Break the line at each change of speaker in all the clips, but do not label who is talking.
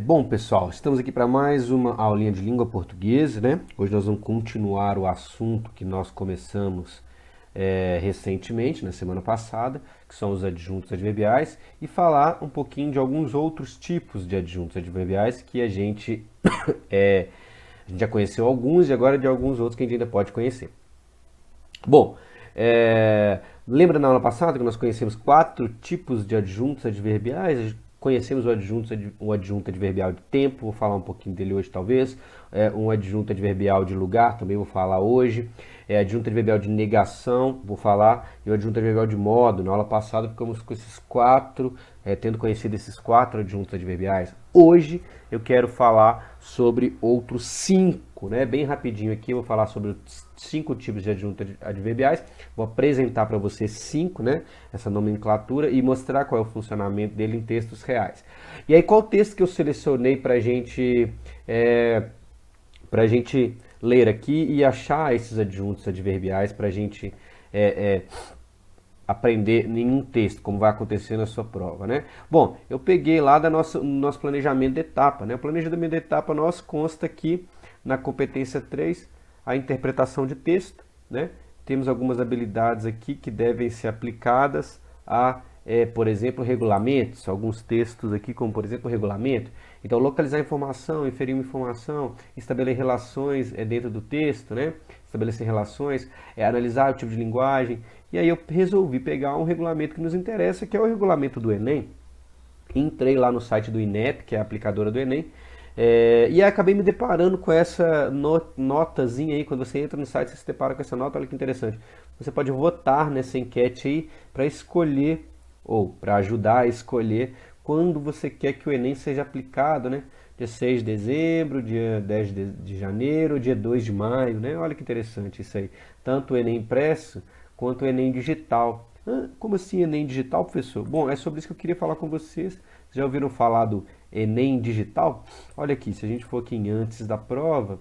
Bom, pessoal, estamos aqui para mais uma aulinha de língua portuguesa, né? Hoje nós vamos continuar o assunto que nós começamos recentemente, na semana passada, que são os adjuntos adverbiais, e falar um pouquinho de alguns outros tipos de adjuntos adverbiais que a gente já conheceu alguns e agora de alguns outros que a gente ainda pode conhecer. Bom, lembra na aula passada que nós conhecemos 4 tipos de adjuntos adverbiais? Conhecemos o adjunto adverbial de tempo, vou falar um pouquinho dele hoje talvez. Um adjunto adverbial de lugar, também vou falar hoje. Adjunto adverbial de negação, vou falar. E o adjunto adverbial de modo. Na aula passada ficamos com esses 4, tendo conhecido esses 4 adjuntos adverbiais. Hoje eu quero falar sobre outros 5, né? Bem rapidinho aqui, eu vou falar sobre os 5 tipos de adjuntos adverbiais. Vou apresentar para vocês 5, né? Essa nomenclatura e mostrar qual é o funcionamento dele em textos reais. E aí, qual texto que eu selecionei para a gente ler aqui e achar esses adjuntos adverbiais para a gente aprender em um texto, como vai acontecer na sua prova, né? Bom, eu peguei lá do nosso planejamento de etapa, né? O planejamento de etapa nosso consta aqui na competência 3, a interpretação de texto, né? Temos algumas habilidades aqui que devem ser aplicadas a, por exemplo, regulamentos, alguns textos aqui, como por exemplo, regulamento. Então, localizar informação, inferir uma informação, estabelecer relações dentro do texto, né? Estabelecer relações, analisar o tipo de linguagem. E aí eu resolvi pegar um regulamento que nos interessa, que é o regulamento do Enem. Entrei lá no site do INEP, que é a aplicadora do Enem, e acabei me deparando com essa notazinha aí. Quando você entra no site, você se depara com essa nota, olha que interessante. Você pode votar nessa enquete aí para escolher, ou para ajudar a escolher, quando você quer que o Enem seja aplicado, né? Dia 6 de dezembro, dia 10 de janeiro, dia 2 de maio, né? Olha que interessante isso aí. Tanto o Enem impresso quanto o Enem digital. Como assim Enem digital, professor? Bom, é sobre isso que eu queria falar com vocês. Vocês já ouviram falar do Enem digital? Olha aqui, se a gente for aqui em antes da prova,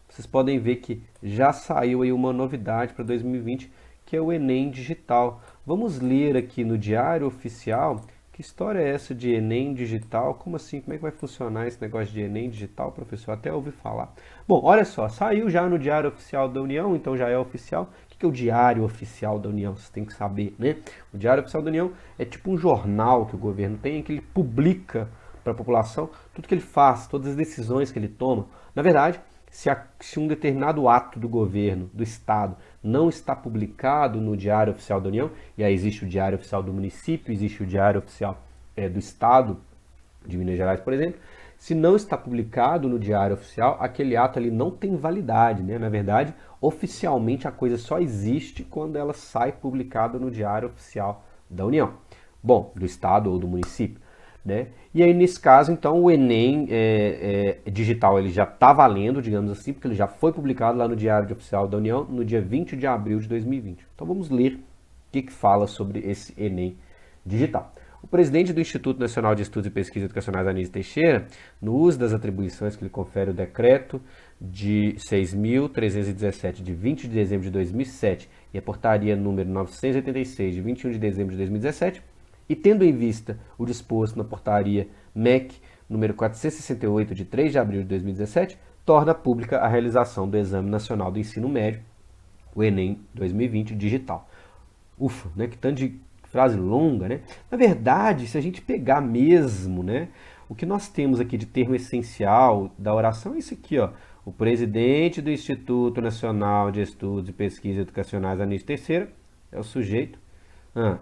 vocês podem ver que já saiu aí uma novidade para 2020, que é o Enem digital. Vamos ler aqui no Diário Oficial. Que história é essa de Enem digital? Como assim? Como é que vai funcionar esse negócio de Enem digital, professor? Até ouvi falar. Bom, olha só, saiu já no Diário Oficial da União, então já é oficial. O que é o Diário Oficial da União? Você tem que saber, né? O Diário Oficial da União é tipo um jornal que o governo tem, que ele publica para a população tudo que ele faz, todas as decisões que ele toma. Na verdade, se um determinado ato do governo, do Estado, não está publicado no Diário Oficial da União, e aí existe o Diário Oficial do município, existe o Diário Oficial do Estado, de Minas Gerais, por exemplo, se não está publicado no Diário Oficial, aquele ato ali não tem validade, né? Na verdade, oficialmente a coisa só existe quando ela sai publicada no Diário Oficial da União. Bom, do Estado ou do município. Né? E aí, nesse caso, então, o Enem digital ele já está valendo, digamos assim, porque ele já foi publicado lá no Diário Oficial da União no dia 20 de abril de 2020. Então, vamos ler o que fala sobre esse Enem digital. O presidente do Instituto Nacional de Estudos e Pesquisas Educacionais, Anísio Teixeira, no uso das atribuições que lhe confere o decreto de 6.317, de 20 de dezembro de 2007, e a portaria número 986, de 21 de dezembro de 2017, e tendo em vista o disposto na portaria MEC número 468 de 3 de abril de 2017, torna pública a realização do Exame Nacional do Ensino Médio, o Enem 2020 digital. Ufa, né? Que tanto de frase longa, né? Na verdade, se a gente pegar mesmo, né, o que nós temos aqui de termo essencial da oração é isso aqui, ó. O presidente do Instituto Nacional de Estudos e Pesquisas Educacionais, Anísio Teixeira, é o sujeito.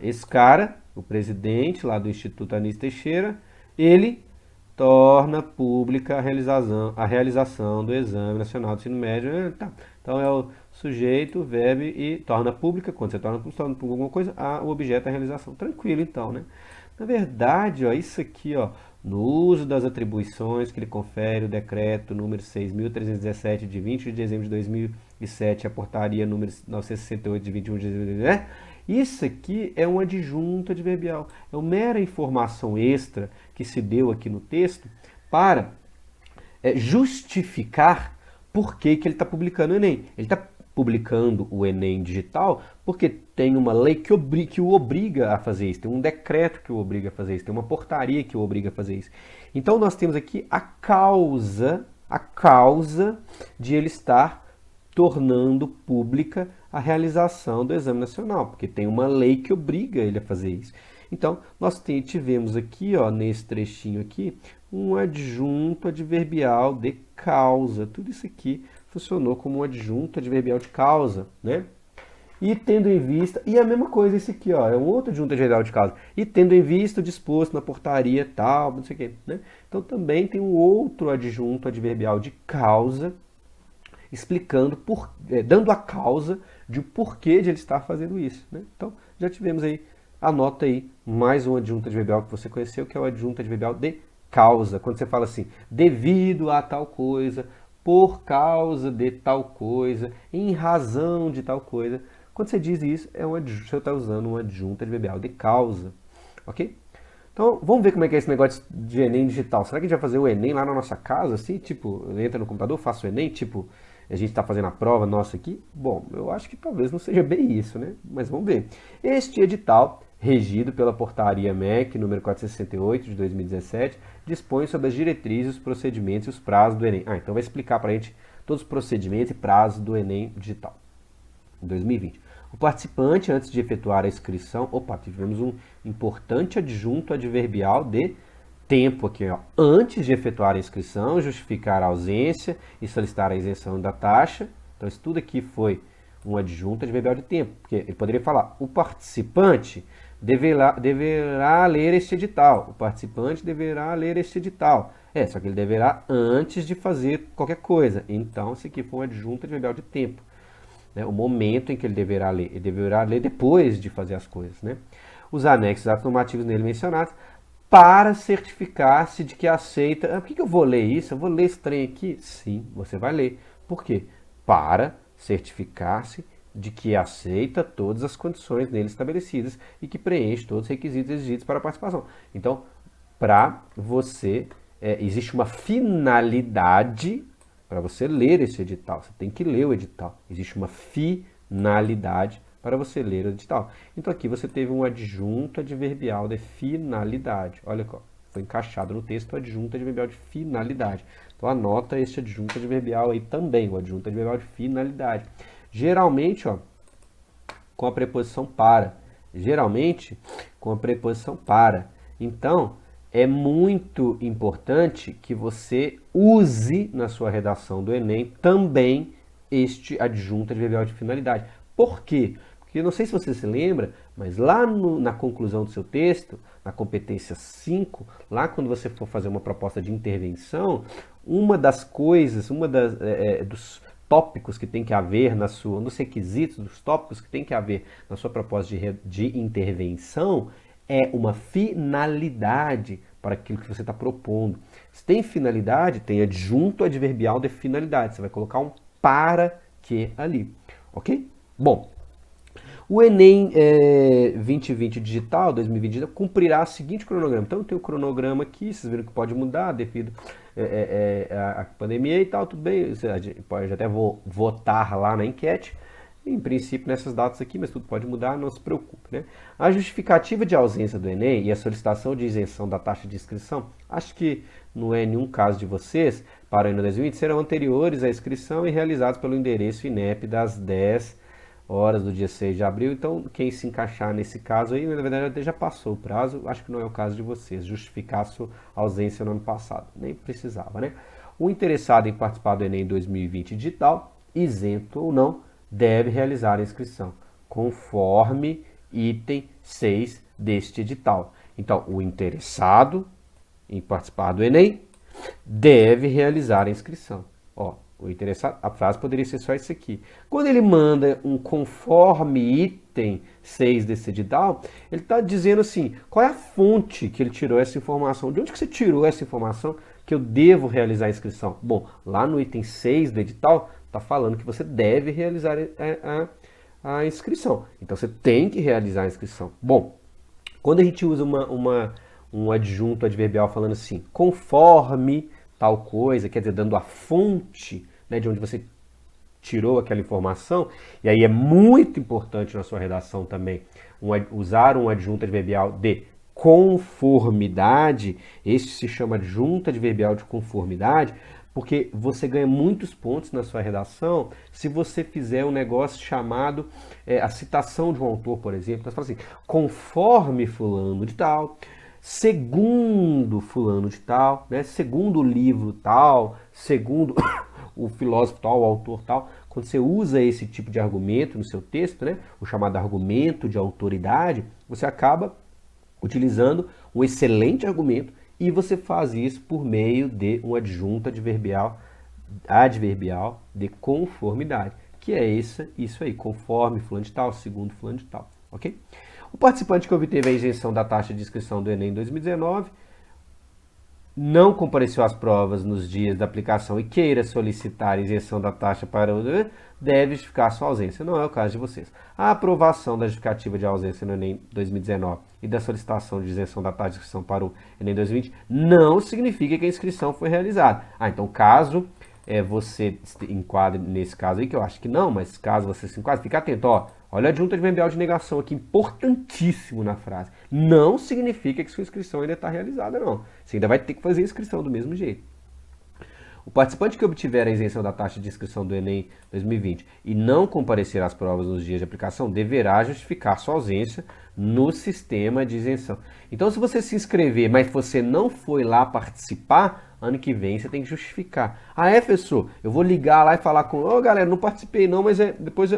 Esse cara, o presidente lá do Instituto Anísio Teixeira, ele torna pública a realização do Exame Nacional do Ensino Médio. Tá. Então é o sujeito, verbo e torna pública. Quando você torna pública alguma coisa, o objeto é a realização. Tranquilo, então, né? Na verdade, ó, isso aqui, ó, no uso das atribuições que lhe confere o decreto número 6.317 de 20 de dezembro de 2007, a portaria número 968 de 21 de dezembro, né? Isso aqui é um adjunto adverbial, é uma mera informação extra que se deu aqui no texto para justificar por que ele está publicando o Enem. Ele está publicando o Enem digital, porque tem uma lei que o obriga a fazer isso, tem um decreto que o obriga a fazer isso, tem uma portaria que o obriga a fazer isso. Então nós temos aqui a causa de ele estar tornando pública a realização do Exame Nacional, porque tem uma lei que obriga ele a fazer isso. Então, nós tivemos aqui, ó, nesse trechinho aqui, um adjunto adverbial de causa. Tudo isso aqui funcionou como um adjunto adverbial de causa, né? E tendo em vista, e a mesma coisa esse aqui, ó, é um outro adjunto adverbial de causa. E tendo em vista o disposto na portaria tal, não sei o quê, né? Então também tem um outro adjunto adverbial de causa, explicando, dando a causa de porquê de ele estar fazendo isso, né? Então já tivemos aí, anota aí mais um adjunto adverbial que você conheceu, que é o adjunto adverbial de causa. Quando você fala assim, devido a tal coisa, por causa de tal coisa, em razão de tal coisa. Quando você diz isso, você está usando um adjunto adverbial de causa, ok? Então, vamos ver como é que é esse negócio de Enem digital. Será que a gente vai fazer o Enem lá na nossa casa, assim, tipo, entra no computador, faço o Enem, tipo, a gente está fazendo a prova nossa aqui? Bom, eu acho que talvez não seja bem isso, né? Mas vamos ver. Este edital, regido pela Portaria MEC número 468 de 2017, dispõe sobre as diretrizes, os procedimentos e os prazos do Enem. Então vai explicar para a gente todos os procedimentos e prazos do Enem digital em 2020. O participante, antes de efetuar a inscrição, tivemos um importante adjunto adverbial de tempo aqui, ó. Antes de efetuar a inscrição, justificar a ausência e solicitar a isenção da taxa. Então isso tudo aqui foi um adjunto adverbial de tempo, porque ele poderia falar, o participante deverá ler este edital, o participante deverá ler este edital. Só que ele deverá antes de fazer qualquer coisa. Então isso aqui foi um adjunto adverbial de tempo. Né, o momento em que ele deverá ler depois de fazer as coisas, né? Os anexos atos normativos nele mencionados para certificar-se de que aceita. Por que eu vou ler isso? Eu vou ler esse trem aqui? Sim, você vai ler. Por quê? Para certificar-se de que aceita todas as condições nele estabelecidas e que preenche todos os requisitos exigidos para a participação. Então, para você, existe uma finalidade. Para você ler esse edital, você tem que ler o edital. Existe uma finalidade para você ler o edital. Então aqui você teve um adjunto adverbial de finalidade. Olha, foi encaixado no texto o adjunto adverbial de finalidade. Então anota esse adjunto adverbial aí também, o adjunto adverbial de finalidade. Geralmente, com a preposição para. Geralmente, com a preposição para. Então, é muito importante que você use na sua redação do Enem também este adjunto adverbial de finalidade. Por quê? Porque não sei se você se lembra, mas lá na conclusão do seu texto, na competência 5, lá quando você for fazer uma proposta de intervenção, uma das coisas, dos tópicos que tem que haver nos requisitos dos tópicos que tem que haver na sua proposta de intervenção é uma finalidade para aquilo que você está propondo. Se tem finalidade, tem adjunto adverbial de finalidade. Você vai colocar um para que ali, ok? Bom, o Enem 2020 digital, 2020 digital, cumprirá o seguinte cronograma. Então tem o cronograma aqui, vocês viram que pode mudar devido à pandemia e tal, tudo bem. Você pode até votar lá na enquete. Em princípio nessas datas aqui, mas tudo pode mudar, não se preocupe, né? A justificativa de ausência do Enem e a solicitação de isenção da taxa de inscrição, acho que não é nenhum caso de vocês, para o ano 2020, serão anteriores à inscrição e realizados pelo endereço INEP das 10 horas do dia 6 de abril. Então, quem se encaixar nesse caso aí, na verdade até já passou o prazo, acho que não é o caso de vocês, justificar a sua ausência no ano passado, nem precisava, né? O interessado em participar do Enem 2020 digital, isento ou não, deve realizar a inscrição, conforme item 6 deste edital. Então, o interessado em participar do Enem deve realizar a inscrição. O interessado, a frase poderia ser só isso aqui. Quando ele manda um conforme item 6 desse edital, ele está dizendo assim, qual é a fonte que ele tirou essa informação? De onde que você tirou essa informação que eu devo realizar a inscrição? Bom, lá no item 6 do edital, está falando que você deve realizar a inscrição. Então, você tem que realizar a inscrição. Bom, quando a gente usa um adjunto adverbial falando assim, conforme tal coisa, quer dizer, dando a fonte, né, de onde você tirou aquela informação, e aí é muito importante na sua redação também usar um adjunto adverbial de conformidade. Este se chama adjunto adverbial de conformidade, porque você ganha muitos pontos na sua redação se você fizer um negócio chamado a citação de um autor, por exemplo. Você fala assim, conforme fulano de tal, segundo fulano de tal, né? Segundo o livro tal, segundo o filósofo tal, o autor tal. Quando você usa esse tipo de argumento no seu texto, né? O chamado argumento de autoridade, você acaba utilizando um excelente argumento e você faz isso por meio de um adjunto adverbial de conformidade, que é isso aí, conforme fulano de tal, segundo fulano de tal, ok? O participante que obteve a isenção da taxa de inscrição do Enem 2019 não compareceu às provas nos dias da aplicação e queira solicitar isenção da taxa para o deve justificar sua ausência. Não é o caso de vocês. A aprovação da justificativa de ausência no Enem 2019 e da solicitação de isenção da taxa de inscrição para o Enem 2020 não significa que a inscrição foi realizada. Então caso você enquadre nesse caso aí, que eu acho que não, mas caso você se enquadre, fica atento, ó. Olha a adjunto adverbial de negação aqui, importantíssimo na frase. Não significa que sua inscrição ainda está realizada, não. Você ainda vai ter que fazer a inscrição do mesmo jeito. O participante que obtiver a isenção da taxa de inscrição do Enem 2020 e não comparecer às provas nos dias de aplicação, deverá justificar sua ausência no sistema de isenção. Então, se você se inscrever, mas você não foi lá participar, ano que vem você tem que justificar. Professor, eu vou ligar lá e falar com... Ô, galera, não participei não, mas depois...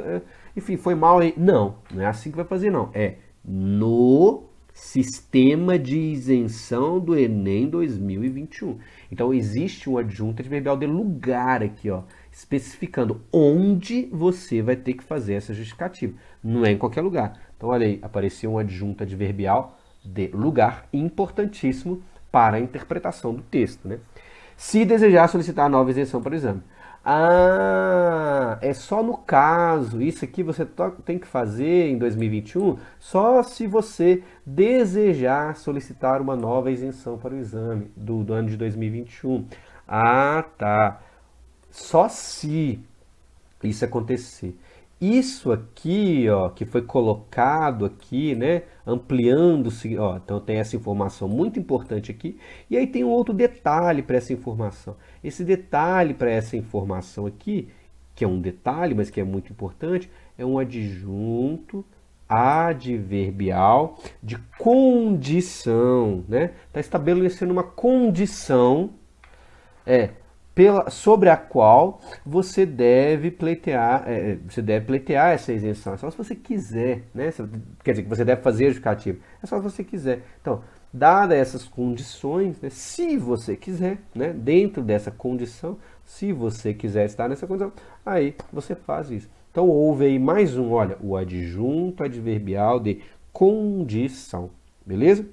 enfim, foi mal aí. Não é assim que vai fazer, não. É no sistema de isenção do Enem 2021. Então, existe um adjunto adverbial de lugar aqui, ó, especificando onde você vai ter que fazer essa justificativa. Não é em qualquer lugar. Então, olha aí, apareceu um adjunto adverbial de lugar importantíssimo para a interpretação do texto, né? Se desejar solicitar nova isenção para o exame. É só no caso, isso aqui você tem que fazer em 2021, só se você desejar solicitar uma nova isenção para o exame do ano de 2021. Tá. Só se isso acontecer. Isso aqui, ó, que foi colocado aqui, né, ampliando-se, ó, então tem essa informação muito importante aqui, e aí tem um outro detalhe para essa informação. Esse detalhe para essa informação aqui, que é um detalhe, mas que é muito importante, é um adjunto adverbial de condição, né? Está estabelecendo uma condição, sobre a qual você deve pleitear, essa isenção. É só se você quiser, né? Quer dizer, que você deve fazer a justificativa. É só se você quiser. Então, dadas essas condições, né, se você quiser, né, dentro dessa condição, se você quiser estar nessa condição, aí você faz isso. Então, houve aí mais um, olha, o adjunto adverbial de condição. Beleza?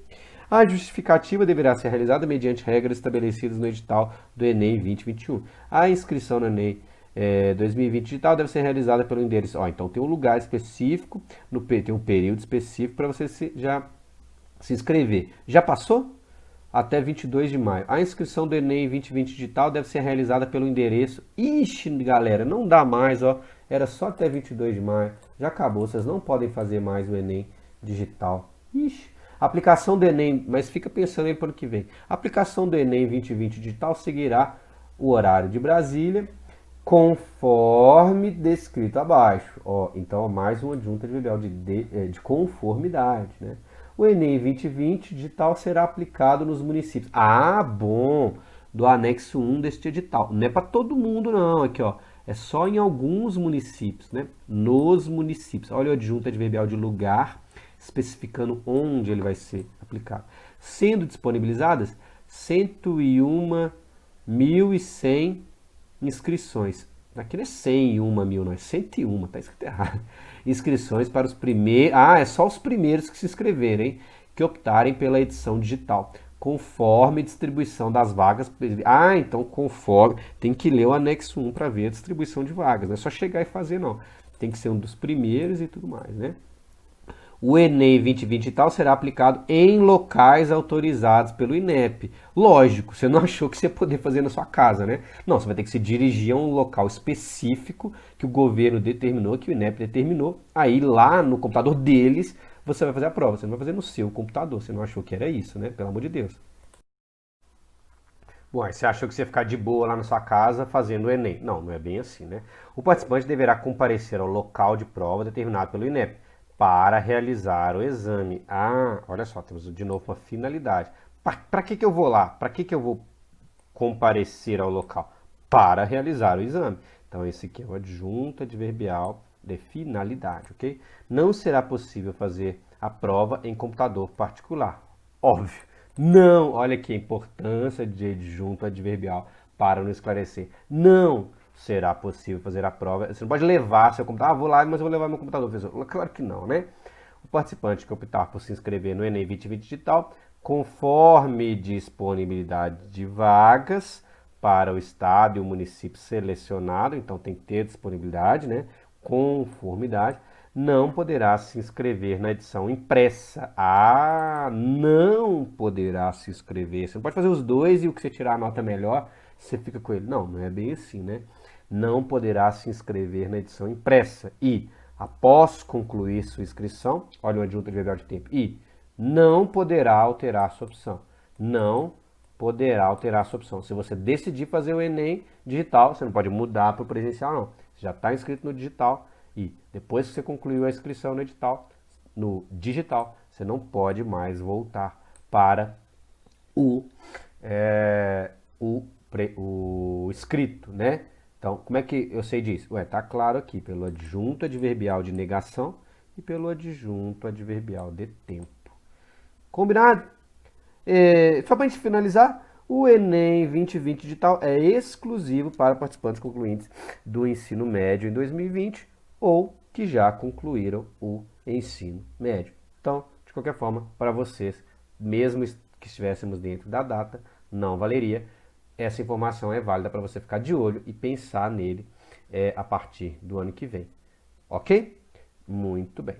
A justificativa deverá ser realizada mediante regras estabelecidas no edital do Enem 2021. A inscrição no Enem 2020 digital deve ser realizada pelo endereço. Então tem um lugar específico, tem um período específico para você já se inscrever. Já passou? Até 22 de maio. A inscrição do Enem 2020 digital deve ser realizada pelo endereço. Ixi, galera, não dá mais, ó. Era só até 22 de maio. Já acabou, vocês não podem fazer mais o Enem digital. Ixi. Aplicação do Enem, mas fica pensando aí para o ano que vem. A aplicação do Enem 2020 digital seguirá o horário de Brasília, conforme descrito abaixo. Então, mais um adjunto adverbial de conformidade, né? O Enem 2020 digital será aplicado nos municípios. Bom! Do anexo 1 deste edital. Não é para todo mundo, não. Aqui, ó. É só em alguns municípios, né? Nos municípios. Olha o adjunto adverbial de lugar, especificando onde ele vai ser aplicado. Sendo disponibilizadas 101.100 inscrições. Aqui não é 101.000, não, é 101, tá escrito errado. Inscrições para os primeiros... é só os primeiros que se inscreverem, que optarem pela edição digital, conforme distribuição das vagas. Então conforme... Tem que ler o anexo 1 para ver a distribuição de vagas, não é só chegar e fazer, não. Tem que ser um dos primeiros e tudo mais, né? O Enem 2020 e tal será aplicado em locais autorizados pelo INEP. Lógico, você não achou que você ia poder fazer na sua casa, né? Não, você vai ter que se dirigir a um local específico que o governo determinou, que o INEP determinou. Aí lá no computador deles, você vai fazer a prova. Você não vai fazer no seu computador. Você não achou que era isso, né? Pelo amor de Deus. Bom, aí você achou que você ia ficar de boa lá na sua casa fazendo o Enem. Não, não é bem assim, né? O participante deverá comparecer ao local de prova determinado pelo INEP para realizar o exame. Ah, olha só, temos de novo uma finalidade. Para que eu vou lá? Para que eu vou comparecer ao local? Para realizar o exame. Então, esse aqui é o adjunto adverbial de finalidade, ok? Não será possível fazer a prova em computador particular. Óbvio. Não, olha aqui a importância de adjunto adverbial para nos esclarecer. Não será possível fazer a prova. Você não pode levar seu computador. Ah, vou lá, mas eu vou levar meu computador, professor. Claro que não, né? O participante que optar por se inscrever no Enem 2020 Digital, conforme disponibilidade de vagas para o estado e o município selecionado, então tem que ter disponibilidade, né? Conformidade, não poderá se inscrever na edição impressa. Ah, não poderá se inscrever. Você não pode fazer os dois e o que você tirar a nota melhor, você fica com ele. Não, não é bem assim, né? Não poderá se inscrever na edição impressa e, após concluir sua inscrição, olha o adjunto adverbial de tempo, e não poderá alterar sua opção. Não poderá alterar sua opção. Se você decidir fazer o Enem digital, você não pode mudar para o presencial, não. Você já está inscrito no digital e depois que você concluiu a inscrição no edital, no digital, você não pode mais voltar para o, é, o escrito, né? Então, como é que eu sei disso? Ué, tá claro aqui, pelo adjunto adverbial de negação e pelo adjunto adverbial de tempo. Combinado? Só para a gente finalizar, o Enem 2020 digital é exclusivo para participantes concluintes do ensino médio em 2020 ou que já concluíram o ensino médio. Então, de qualquer forma, para vocês, mesmo que estivéssemos dentro da data, não valeria. Essa informação é válida para você ficar de olho e pensar nele a partir do ano que vem. Ok? Muito bem.